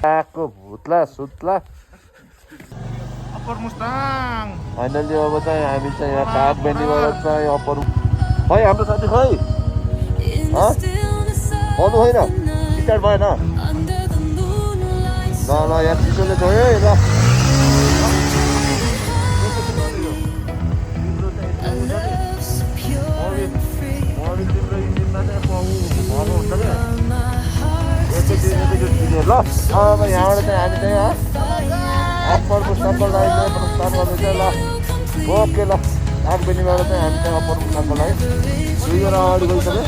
आको भुत्ला सुत्ला upper Mustang finally अब चाहिँ हामी चाहिँ यहाँ कागबेनीबाट चाहिँ अप्पर खै हाम्रो साथी खै बोल्नु होइन स्टार्ट भएन ल ल यहाँ चिसोले छोयो है ल तिम्रो इन्जिनमा चाहिँ भर्नु हुन्छ क्या ल अब यहाँबाट चाहिँ हामी चाहिँ अप्परको सफल लाइन प्रस्थान गर्दैछ ल ओके ल कागबेनीबाट चाहिँ हामी चाहिँ अप्परको सफल लाइन 2 बेला अगाडि गइसक्यो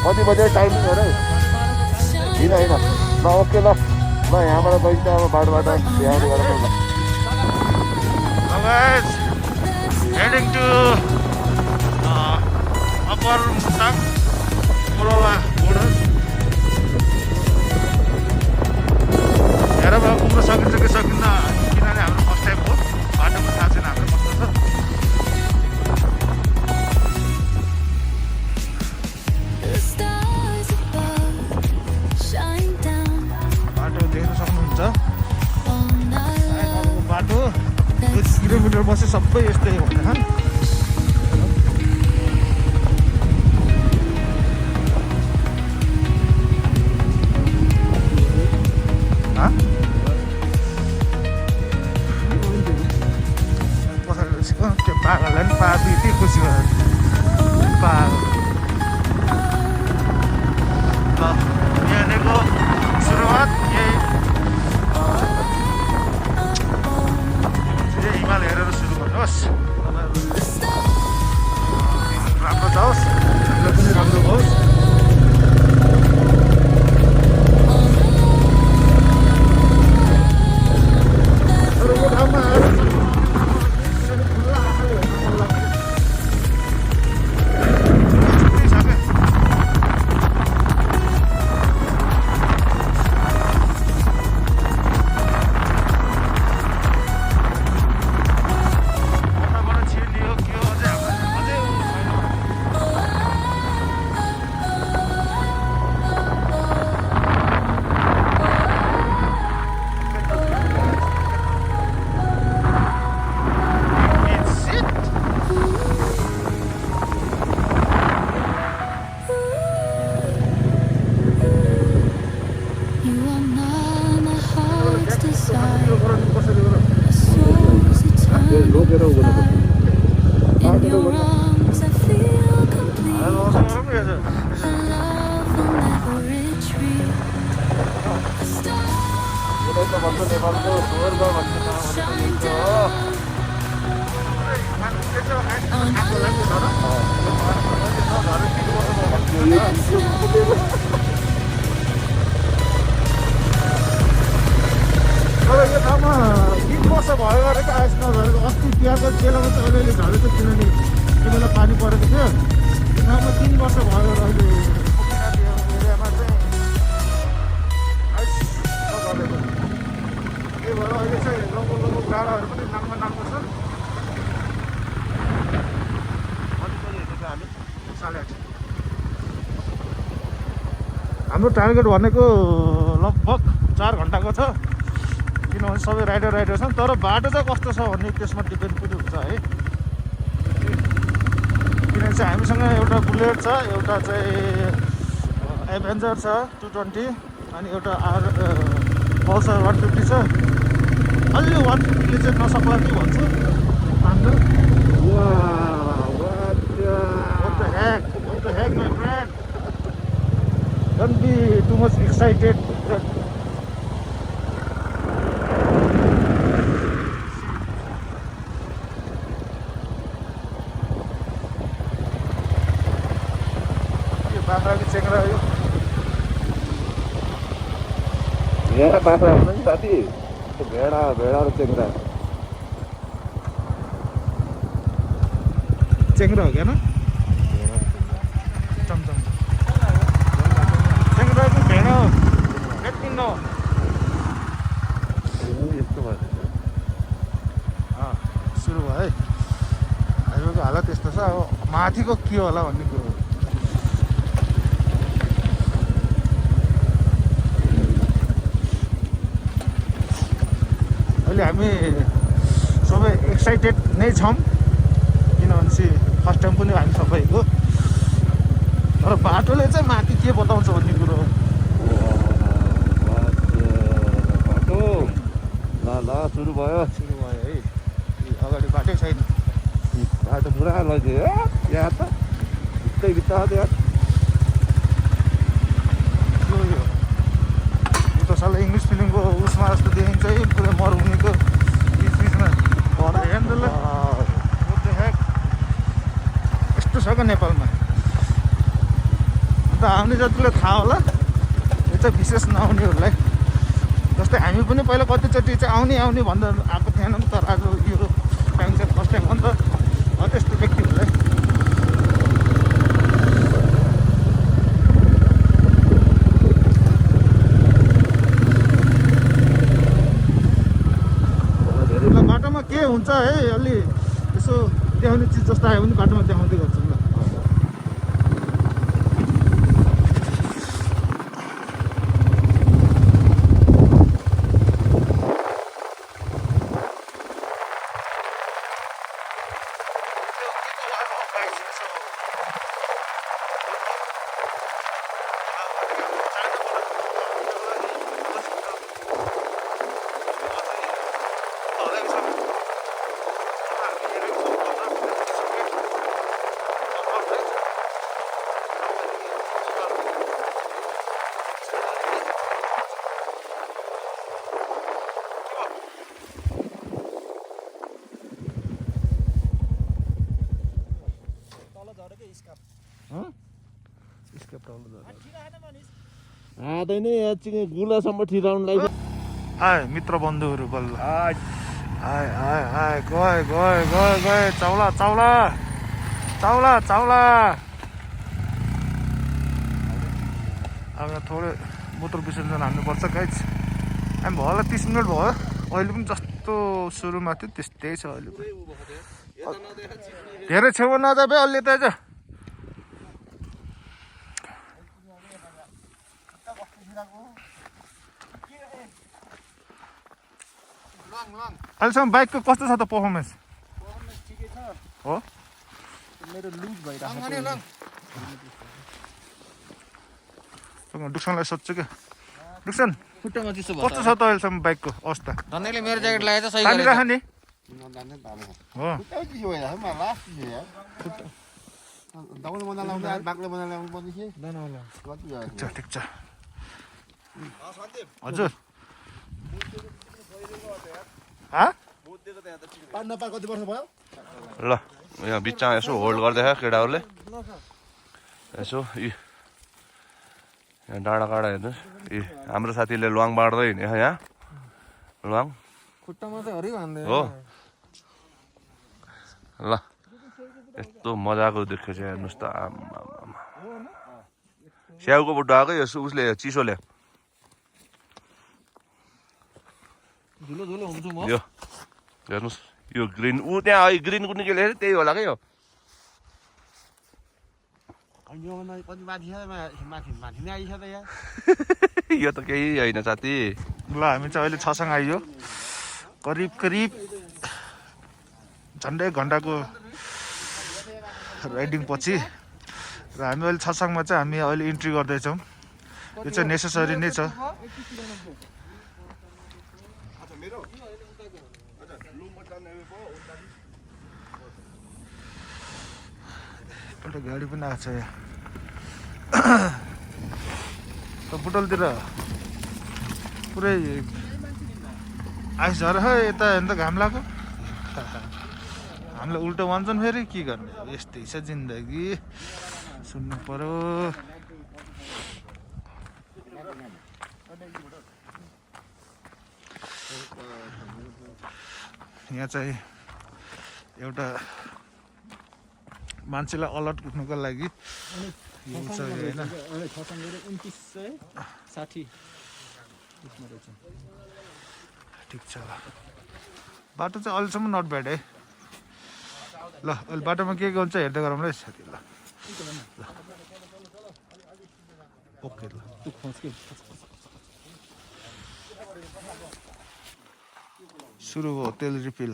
कति बजे टाइमिङ हो र होइन होइन ल ओके ल ल यहाँबाट गइन्छ अब बाटोबाट बिहारी गरेर ल heading to Upper Mustang Morola border. हेर पुग्न सकिन्छ कि सकिन्न किनभने हाम्रो फर्स्ट टाइम हो बाटोमा थाहा छैन हाम्रो कस्तो छ बाटो देख्न सक्नुहुन्छ बाटो 1 किलोमिटर बसे सबै यस्तै हुँदैन त्यो पागललाई पनि पापी यति खुसी भयो पागल ल यहाँनिरको सुरुवात यही हिमाल हेरेर सुरु गर्नुहोस् राम्रो जाओस् पनि राम्रो होस् अस्ति बिहाको चेलामा चाहिँ अलिअलि झरेको किनभने त्यो बेला पानी परेको थियो यहाँमा 3 वर्ष भयो अहिले एरियामा चाहिँ त्यही भएर अहिले चाहिँ लम्बो लम्बो गाडाहरू पनि नाङ्गो नाङ्गो छ हाम्रो टार्गेट भनेको लगभग 4 घन्टाको छ किनभने सबै राइडर छन् तर बाटो चाहिँ कस्तो छ भन्ने त्यसमा डिपेन्ड पनि हुन्छ है किनभने चाहिँ हामीसँग एउटा बुलेट छ एउटा चाहिँ एभेन्जर छ 220 अनि एउटा पल्सर 150 छ अलि 150ले चाहिँ नसक्ला कि भन्छु What the heck my friend don't be too much excited यहाँ बाख्रा हुँदैन नि साथी भेडा र चेङ्ग्रा चेङ्ग्रा हो क्या न चमचम चेङ्ग्रा चाहिँ भेडा हो भेट्किन्न हो यस्तो भयो सुरु भयो है हाइवेको हालत यस्तो छ अब माथिको के होला भन्ने कुरो अहिले हामी सबै एक्साइटेड नै छौँ किनभने चाहिँ फर्स्ट टाइम पनि हामी सबैको तर बाटोले चाहिँ माथि के बताउँछ भन्ने कुरो बाटो ल सुरु भयो है अगाडि बाटै छैन बाटो पुरा लग्यो यहाँ त भित्तै भित्ता यहाँ यो त साला इङ्ग्लिस फिल्मको उसमा जस्तो देखिन्छ है पुरा मरुभूमिको बिचमा यस्तो छ क्या नेपालमा अन्त आउने जतिले थाहा होला यो चाहिँ विशेष नआउनेहरूलाई जस्तै हामी पनि पहिला कतिचोटि चाहिँ आउने भन्दा आएको थिएनौँ तर आज यो टाइम चाहिँ फर्स्ट टाइम हो नि त त्यस्तो व्यक्तिहरूलाई बाटोमा के हुन्छ है अलि यसो देखाउने चिज जस्तो आयो भने बाटोमा देखाउँदै गर्छौँ ल आँदैन यहाँ गुलासम्म ठिराउनुलाई आए मित्र बन्धुहरू बल्ल आए गए चाउला अब यहाँ थोरै मोटर विसर्जन हाल्नुपर्छ गाइज हामी भयो होला 30 मिनट भयो अहिले पनि जस्तो सुरुमा थियो त्यस्तै छ अहिले धेरै छेउमा नजा बे अलि त आज अहिलेसम्म बाइकको कस्तो छ त पर्फर्मेन्स हो मेरो लुज भइरहेको डुक्सनलाई सोध्छु क्या डुक्सन कस्तो छ त अहिलेसम्म बाइकको अवस्था धनीले मेरो ज्याकेट लगाएछ सही पानी राख नि हो ठिक छ हजुर ल यहाँ बिचमा यसो होल्ड गर्दैछ केटाहरूले यसो यहाँ डाँडा काँडा हेर्नुहोस् हाम्रो साथीले ल्वाङ बाँड्दै हिँडेछ यहाँ ल्वाङ खुट्टामा चाहिँ हरि भन्दै हो ल यस्तो मजाको देख्यो चाहिँ हेर्नुहोस् त स्याउको बुट्टो आएको यसो उसले चिसोले धुलो हुन्छु म यो हेर्नुहोस् यो ग्रिन ऊ त्यहाँ ग्रिन कुन के लेखेको त्यही होला क्या यो यो त केही होइन साथी ल हामी चाहिँ अहिले छसँग आइयो करिब झन्डै घन्टाको राइडिङ पछि र हामी अहिले छसँगमा चाहिँ हामी अहिले इन्ट्री गर्दैछौँ यो चाहिँ नेसेसरी नै छ एउटा गाडी पनि आएको छ यहाँ बुटलतिर पुरै आइस झर है यता हेर्नु त घाम लाग्यो हामीलाई उल्टो भन्छन् फेरि के गर्ने यस्तै छ जिन्दगी सुन्नु पर्यो यहाँ चाहिँ एउटा मान्छेलाई अलर्ट उठ्नुको लागि ठिक छ बाटो चाहिँ अहिलेसम्म नट ब्याड है ल अहिले बाटोमा के हुन्छ हेर्दै गरौँ ल साथी ल ओके ल सुरु हो तेल रिफिल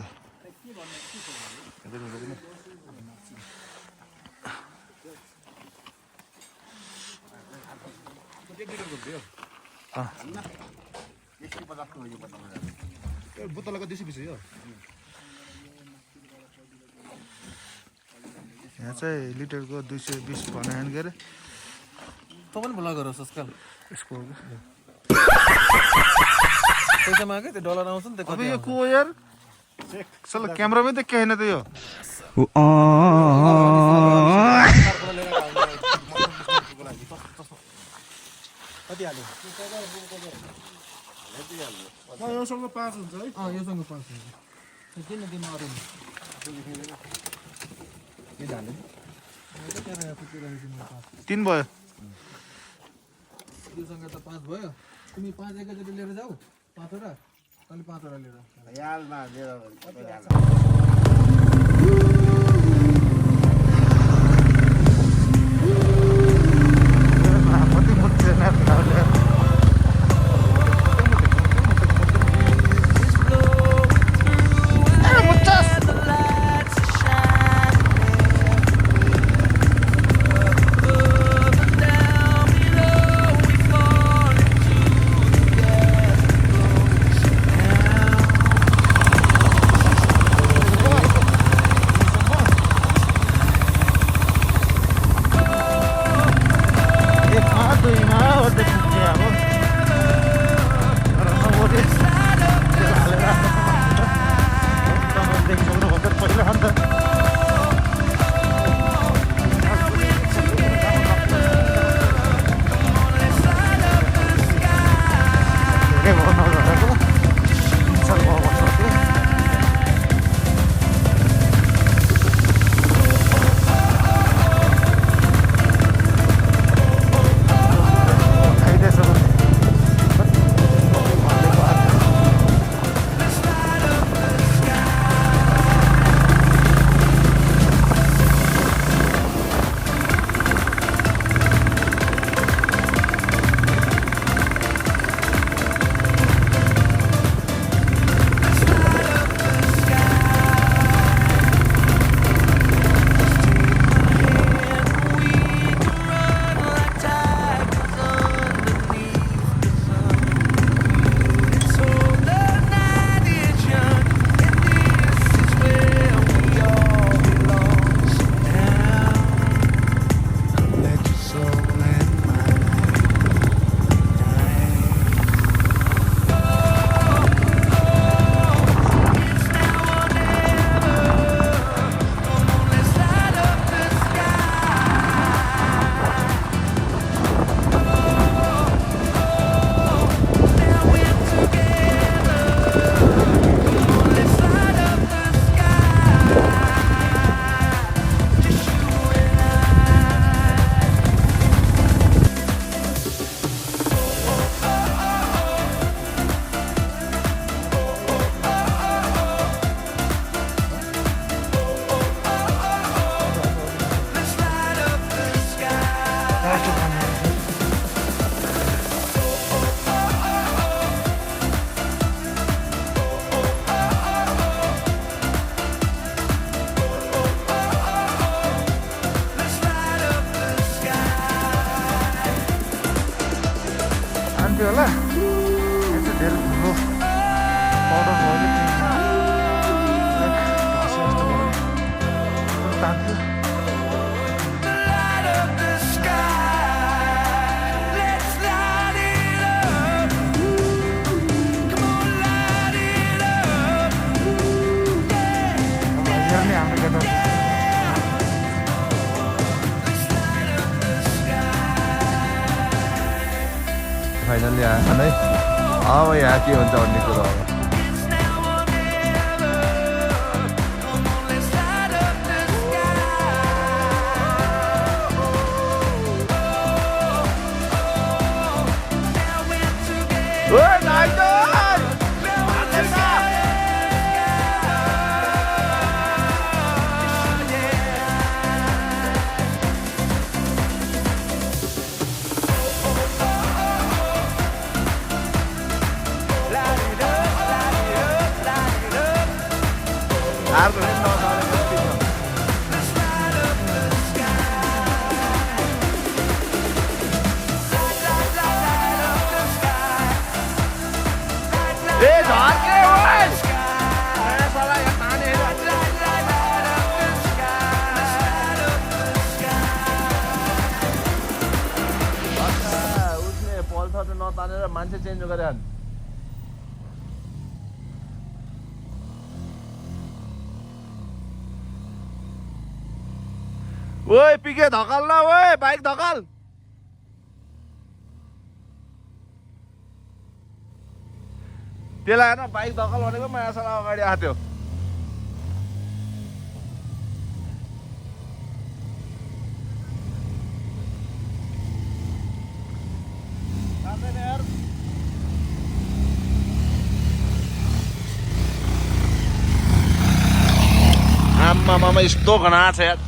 बोतलको 220 हो यहाँ चाहिँ लिटरको 220 बनाएन के अरे तँ पनि भ्लग गर सस्काल यसको पैसा मागे त्यो डलर आउँछ नि त अब यो को यार सल क्यामेरामै त केही न त यो योसँग 5 हुन्छ है योसँग 5 हुन्छ किन दिन अरू के जाने 3 भयो योसँग त 5 भयो तिमी 5 एकैचोटि लिएर जाऊ 5 वटा अनि 5 वटा लिएर यालमा लिएर होला यहाँ चाहिँ धेरै ठुलो पाउडर भयो तान्थ्यो फाइनली आएन है अब यहाँ के हुन्छ भन्ने कुरो हो मान्छे चेन्ज गरे अनि ओए पिके धकाल न ओए बाइक धकाल त्यसलाई होइन बाइक धकाल भनेको मायासँग अगाडि आएको थियो आम्मामा यस्तो घना छ यार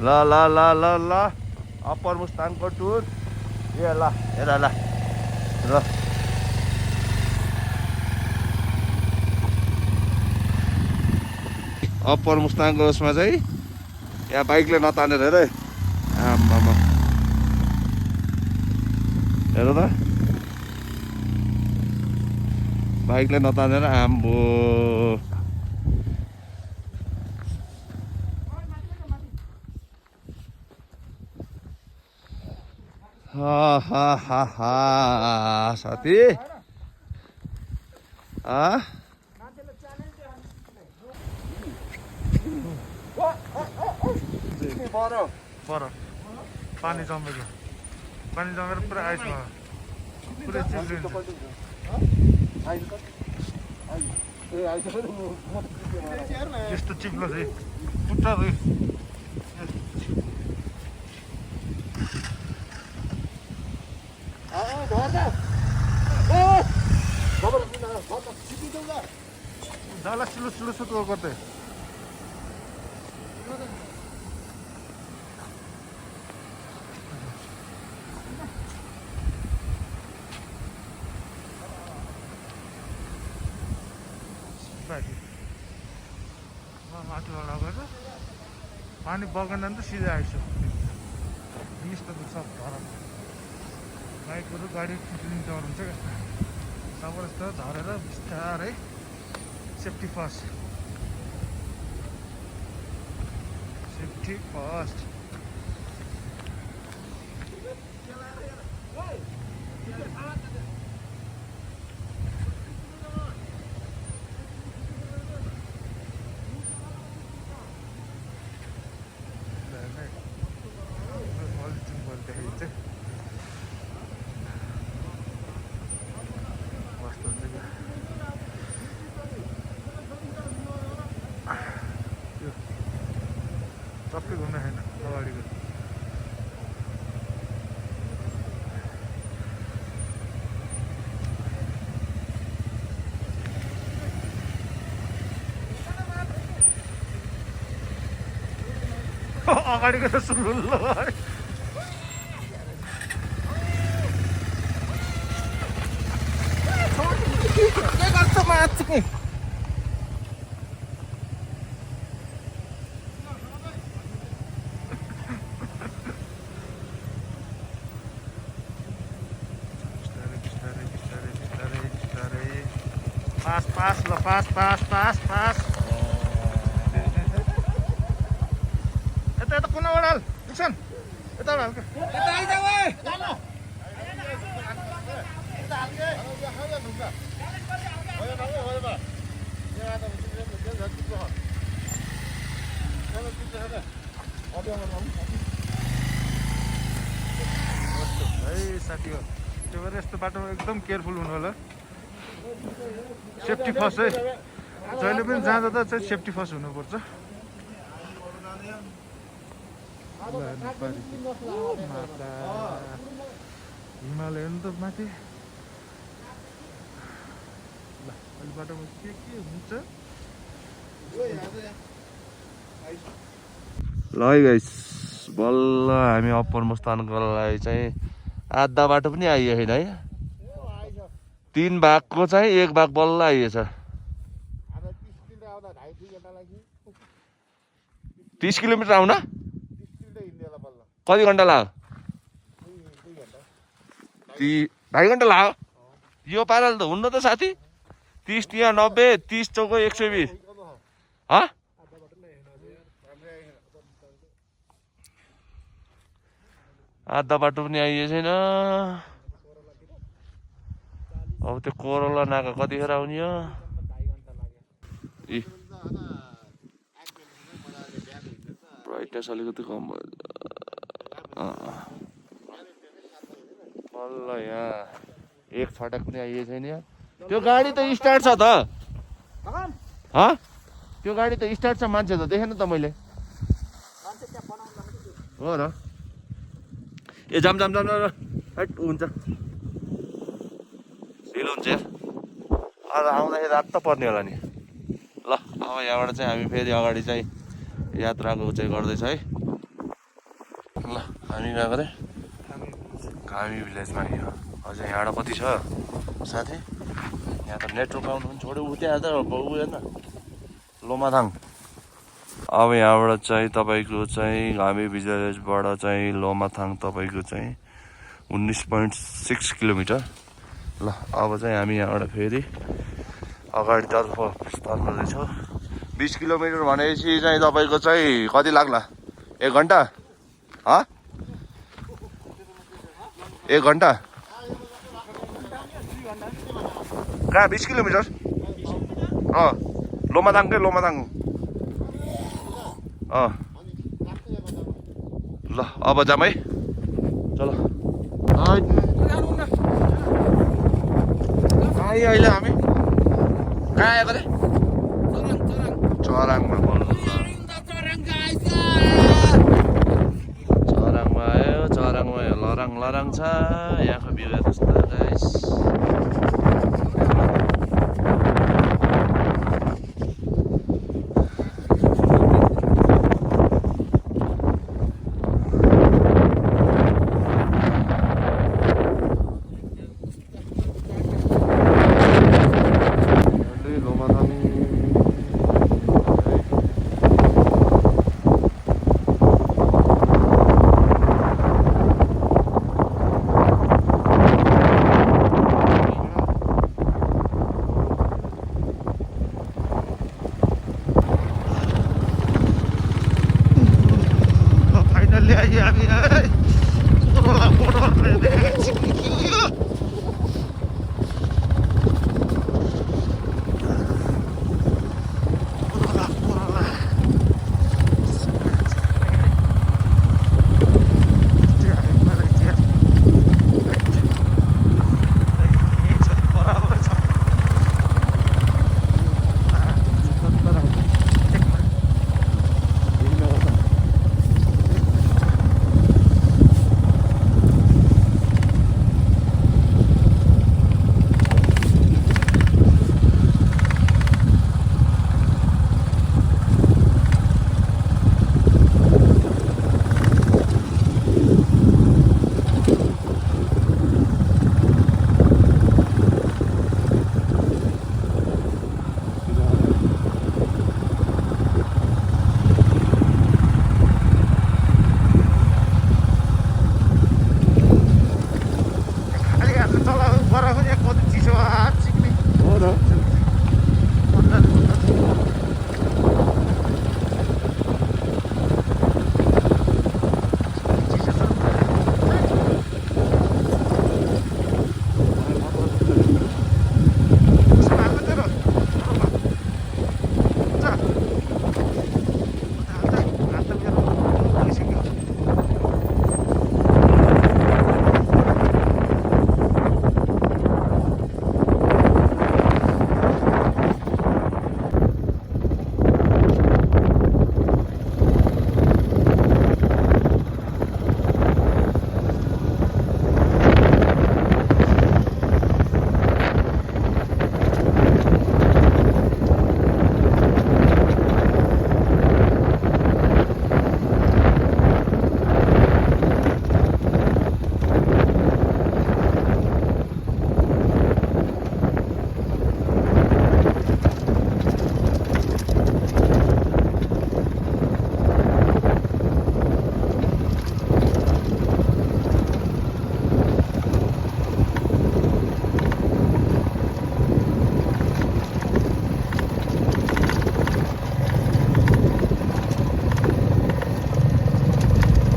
ल ल ल ल ल अप्पर मुस्ताङको टुर ए ल हेर ल र अप्पर मुस्ताङको उसमा चाहिँ यहाँ बाइकले नतानेर हेर आम्मामा हेर त बाइकले नतानेर आम्बो साथी पर पानी जमेको पानी जमेर पुरा आइस भयो पुरै चिप्लिन्छ यस्तो चिप्लो चाहिँ पुट्टा जाला सिलो सिलो सुतो गर्दै माथिबाट गएर पानी बगान त सिधै आइसक्यो यस्तो त सब धर बाइकहरू गाडी चिप्लिने डर हुन्छ क्या जबरजस्त झरेर बिस्तारै सेफ्टी फर्स्ट सेफ्टी फर्स्ट सबै घुम्न छैन अगाडिको अगाडिको त सुल्लो के गर्छ माथि पास ल पास यता यता कुना ओडाल एकछिन यता हाल्क यता आइजाऊ ए साथी हो त्यो भएर यस्तो बाटोमा एकदम केयरफुल हुनु होला सेफ्टी फर्स्ट है जहिले पनि जाँदा त चाहिँ सेफ्टी फर्स्ट हुनुपर्छ हिमालयन त माथि ल अहिले बाटोमा के हुन्छ ल है गाइस बल्ल हामी अप्पर मुस्ताङको लागि चाहिँ आधा बाटो पनि आइयो होइन है 3 भागको चाहिँ 1 भाग बल्ल आइएछ 30 किलोमिटर आउन कति घन्टा लाग्यो 2.5 घन्टा लाग्यो यो पाराले त हुन्न त साथी 30 यहाँ 90 30 चौको 120 आधा बाटो पनि आइए छैन अब त्यो कोरोला नाका कतिखेर आउने हो ब्राइटनेस अलिकति कम भयो बल्ल यहाँ एक फटाक पनि आइए छैन त्यो गाडी त स्टार्ट छ त त्यो गाडी त स्टार्ट छ मान्छे त देखेन त मैले हो र ए जाम जाम जाम हट हुन्छ ढिलो हुन्छ यार आज आउँदाखेरि रात त पर्ने होला नि ल अब यहाँबाट चाहिँ हामी फेरि अगाडि चाहिँ यात्राको चाहिँ गर्दैछ है ल हामी गएको रे घामी भिलेजमा यो अझै यहाँबाट कति छ साथी यहाँ त नेटवर्क आउनु पनि छोड्यो उता त उयो लोमाथाङ अब यहाँबाट चाहिँ तपाईँको चाहिँ घामी भिलेजबाट चाहिँ लोमाथाङ तपाईँको चाहिँ 19.6 किलोमिटर ल अब चाहिँ हामी यहाँबाट फेरि अगाडितर्फ प्रस्थान गर्दैछौँ 20 किलोमिटर भनेपछि चाहिँ तपाईँको चाहिँ कति लाग्ला 1 घन्टा 1 घन्टा कहाँ 20 किलोमिटर लोमाथाङकै लोमाथाङ ल अब जाम है चलो अहिले हामी कहाँ आएको रे चराङमा चराङमा आयो चराङमा लराङ लराङ छ यहाँको भ्यू हेर्नुहोस् त गाइस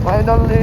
फाइनल्ली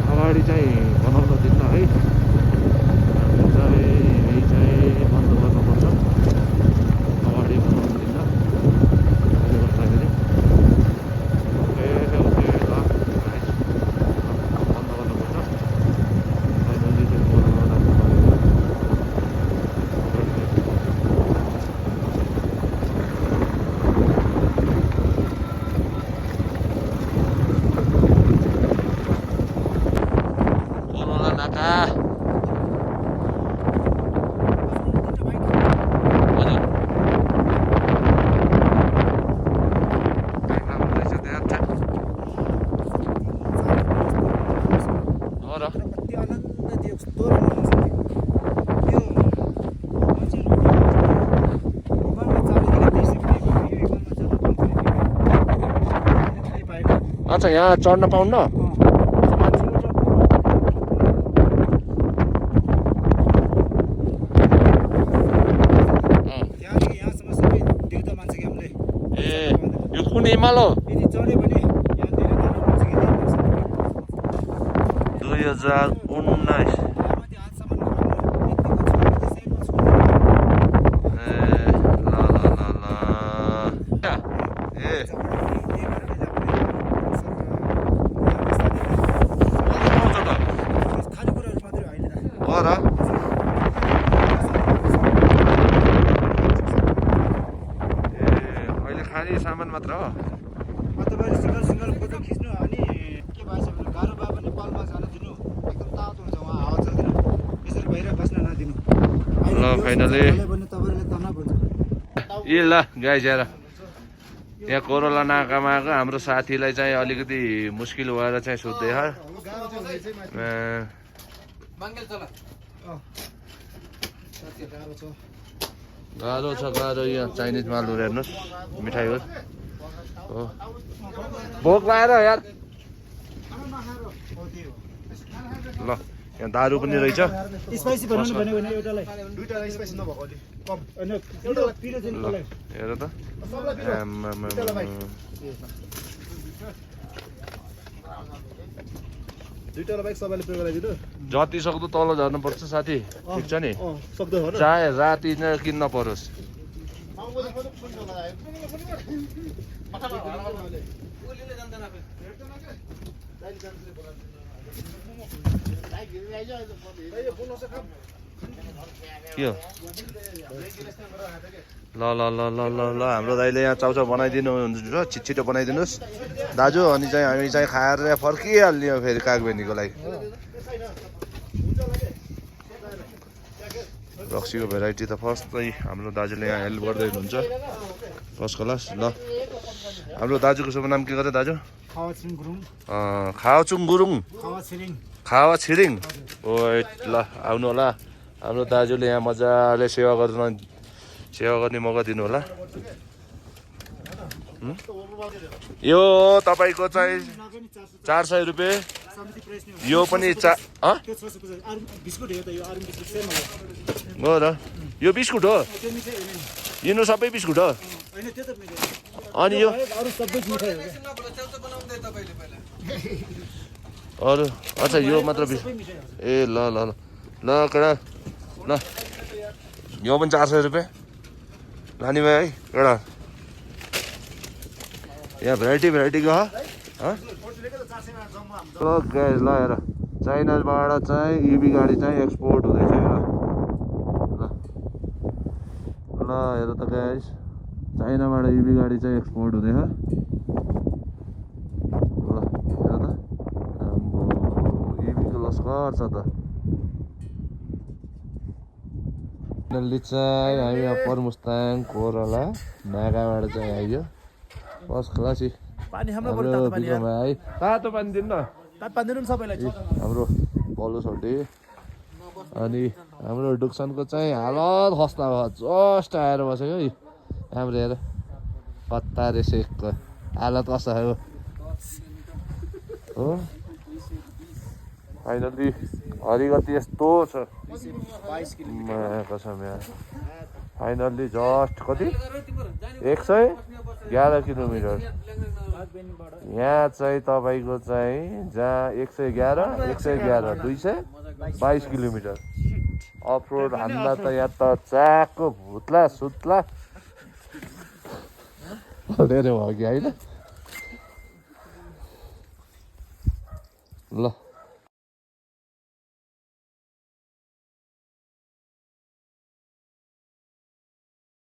अगाडि चाहिँ बनाउन दिन्न है, हामी चाहिँ यही चाहिँ बन्द गर्नुपर्छ, अगाडि बनाउन दिन्न। त्यसले गर्दाखेरि ओके ल बन्द गर्नुपर्छ। फाइनली चाहिँ कोरोना लाग्नु पऱ्यो। अच्छा, यहाँ चढ्न पाउन्न? ए यो कुन हिमाल हो? 2019। खाली सामान मात्र हो? तपाईँले सिङ्गल फोटो खिच्नु अनि के भएछ भने गाह्रो भए पनि पालमा जान दिनु, एकदम तातो हुन्छ वहाँ, हावा चल्दैन, यसरी बाहिर बस्न नदिनु। ल फाइनली तपाईँले तनाव हुन्छ। ए ल गाइज हेर, यहाँ कोरोला नाकामा आएको हाम्रो साथीलाई चाहिँ अलिकति मुस्किल भएर चाहिँ सोध्दै गाह्रो छ यहाँ चाइनिज मालहरू हेर्नुहोस्, मिठाई हो। भोक लाएर यार। ल यहाँ दारू पनि रहेछ। स्पाइसी बनाउनु भने एउटालाई दुईटालाई स्पाइसी नभएको अलि कम हैन, एउटालाई पिरो चाहिँ मलाई हेर त। दुईटालाई बाइक सबैले पे गराइदिनु। जति सक्दो तल झर्नुपर्छ साथी, ठिक छ नि? सक्दो हो न, चाहे राति नै किन्न परोस्। के हो? ल ल ल ल ल ल हाम्रो दाइले यहाँ चाउचाउ बनाइदिनु हुन्छ, छिटो बनाइदिनुहोस् दाजु। अनि चाहिँ हामी चाहिँ खाएर फर्किहाल्ने हो फेरि कागबेनीको लागि। रक्सीको भेराइटी त फर्स्टै हाम्रो दाजुले यहाँ हेल्प गर्दै हुनुहुन्छ, फर्स्ट क्लास। ल हाम्रो दाजुको शुभ नाम के गर्यो दाजु? खावचुङ गुरुङ, खावा छिरिङ। ओ ल आउनु होला, हाम्रो दाजुले यहाँ मजाले सेवा गर्ने मौका दिनु होला। यो तपाईँको चाहिँ 400 रुपियाँ, यो पनि हो र? यो बिस्कुट हो? यिनीहरू सबै बिस्कुट हो? अनि यो अरू? अच्छा यो मात्र ए ल ल ल ल केटा ल, यो पनि 400 रुपियाँ लाने भयो है केटा। यहाँ भेराइटीको हो। ल गाइस ल हेर, चाइनाबाट चाहिँ इभी गाडी चाहिँ एक्सपोर्ट हुँदैछ ल। ल हेर त गाइस, चाइनाबाट इभी गाडी चाहिँ एक्सपोर्ट हुँदैछ। ल हेर त, गर्छ त फाइनल्ली चाहिँ हामी अप्पर मुस्ताङ कोरला नागाबाट चाहिँ आइयो फर्स्ट क्लास पानी हाम्रो हाम्रो बिक्रमा है तातो पानी दिनु न पानी दिनु सबैलाई हाम्रो बलु छोटे अनि हाम्रो डुक्सनको चाहिँ हालत खस्ता भयो जस्ट आएर बसेको है हाम्रो हेर कता रेसेको हालत कस्तो खायो हो फाइनल्ली हरिगति यस्तो छ कसम यार फाइनल्ली जस्ट कति 111 किलोमिटर यहाँ चाहिँ तपाईँको चाहिँ जहाँ 111 222 किलोमिटर अफ रोड हान्दा त यहाँ त चाकको भुत्ला सुत्ला धेरै भयो कि होइन ल